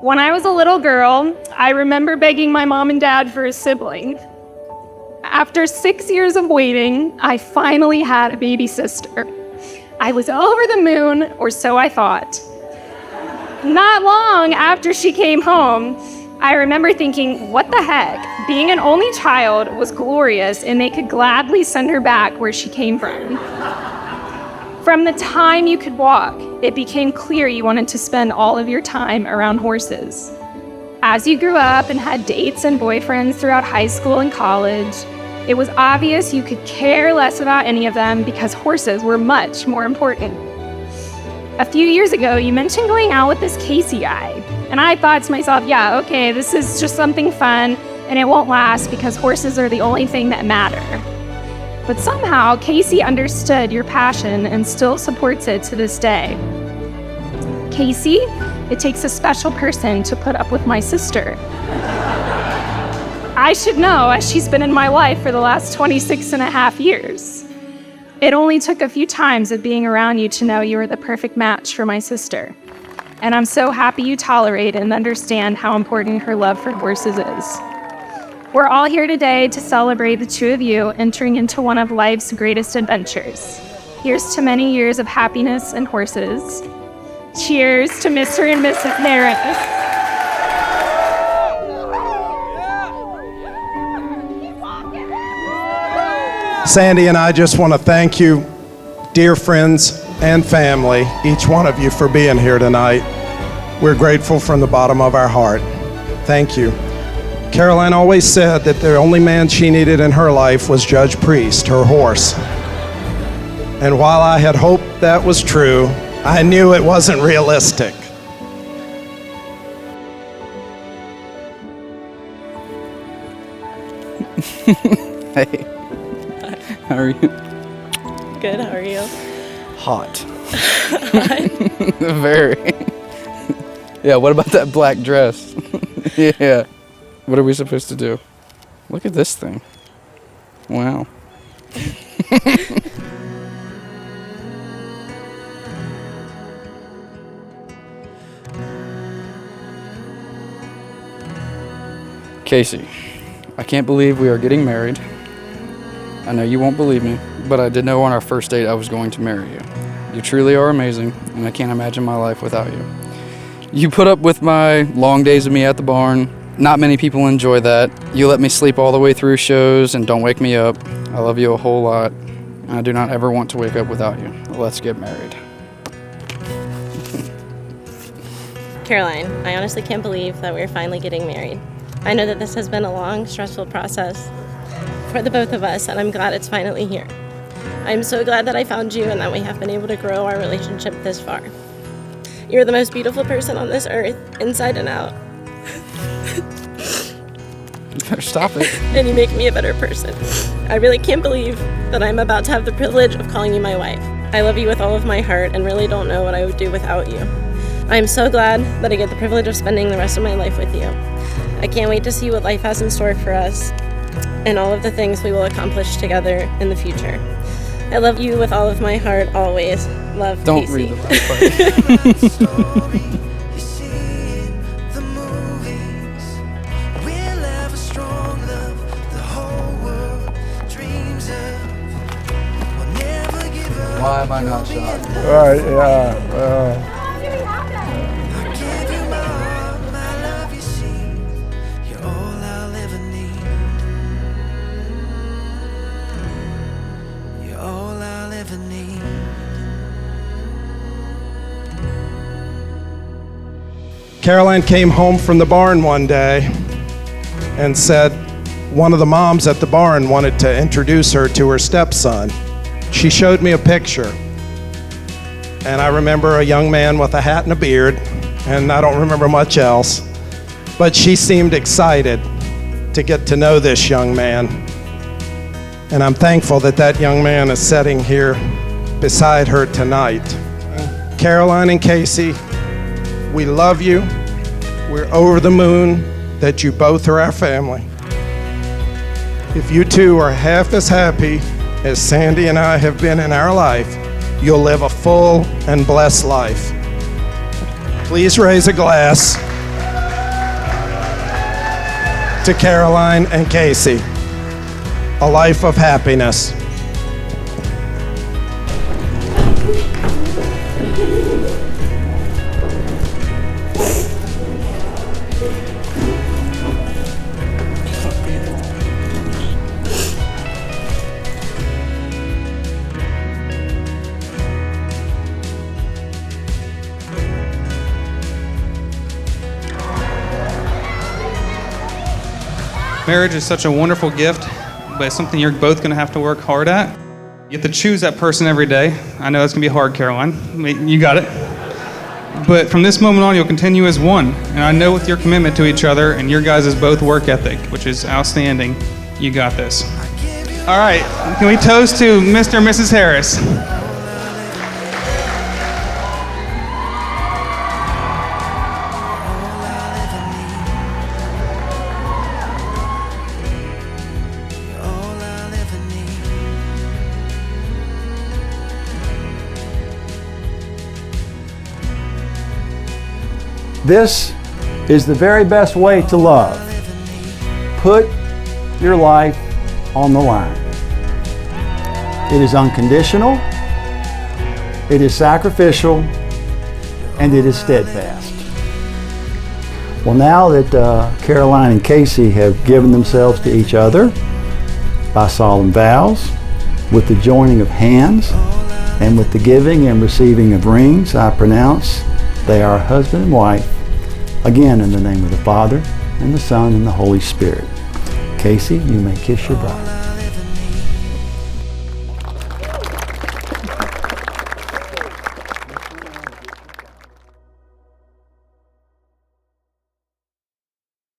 When I was a little girl, I remember begging my mom and dad for a sibling. After 6 years of waiting, I finally had a baby sister. I was over the moon, or so I thought. Not long after she came home, I remember thinking, what the heck? Being an only child was glorious, and they could gladly send her back where she came from. From the time you could walk, it became clear you wanted to spend all of your time around horses. As you grew up and had dates and boyfriends throughout high school and college, it was obvious you could care less about any of them because horses were much more important. A few years ago, you mentioned going out with this Casey guy, and I thought to myself, yeah, okay, this is just something fun, and it won't last because horses are the only thing that matter. But somehow, Casey understood your passion and still supports it to this day. Casey, it takes a special person to put up with my sister. I should know, as she's been in my life for the last 26 and a half years. It only took a few times of being around you to know you were the perfect match for my sister. And I'm so happy you tolerate and understand how important her love for horses is. We're all here today to celebrate the two of you entering into one of life's greatest adventures. Here's to many years of happiness and horses. Cheers to Mr. and Mrs. Maris. Sandy and I just want to thank you, dear friends and family, each one of you, for being here tonight. We're grateful from the bottom of our heart. Thank you. Caroline always said that the only man she needed in her life was Judge Priest, her horse. And while I had hoped that was true, I knew it wasn't realistic. Hey. How are you? Good, how are you? Hot. Very. Yeah, what about that black dress? Yeah. What are we supposed to do? Look at this thing. Wow. Casey, I can't believe we are getting married. I know you won't believe me, but I did know on our first date I was going to marry you. You truly are amazing, and I can't imagine my life without you. You put up with my long days of me at the barn. Not many people enjoy that. You let me sleep all the way through shows and don't wake me up. I love you a whole lot, and I do not ever want to wake up without you. Let's get married. Caroline, I honestly can't believe that we're finally getting married. I know that this has been a long, stressful process for the both of us, and I'm glad it's finally here. I'm so glad that I found you and that we have been able to grow our relationship this far. You're the most beautiful person on this earth, inside and out. You better stop it. And you make me a better person. I really can't believe that I'm about to have the privilege of calling you my wife. I love you with all of my heart and really don't know what I would do without you. I'm so glad that I get the privilege of spending the rest of my life with you. I can't wait to see what life has in store for us and all of the things we will accomplish together in the future. I love you with all of my heart, always. Love, Don't Casey. read the last part. Why am I not shocked? Right, yeah. Caroline came home from the barn one day and said one of the moms at the barn wanted to introduce her to her stepson. She showed me a picture, and I remember a young man with a hat and a beard, and I don't remember much else, but she seemed excited to get to know this young man. And I'm thankful that that young man is sitting here beside her tonight. Caroline and Casey, we love you. We're over the moon that you both are our family. If you two are half as happy as Sandy and I have been in our life, you'll live a full and blessed life. Please raise a glass. to Caroline and Casey. A life of happiness. Marriage is such a wonderful gift, but it's something you're both going to have to work hard at. You have to choose that person every day. I know that's going to be hard, Caroline. You got it. But from this moment on, you'll continue as one. And I know with your commitment to each other and your guys' both work ethic, which is outstanding, you got this. All right, can we toast to Mr. and Mrs. Harris? This is the very best way to love. Put your life on the line. It is unconditional, it is sacrificial, and it is steadfast. Well, now that Caroline and Casey have given themselves to each other by solemn vows, with the joining of hands, and with the giving and receiving of rings, I pronounce they are husband and wife, again in the name of the Father, and the Son, and the Holy Spirit. Casey, you may kiss your bride.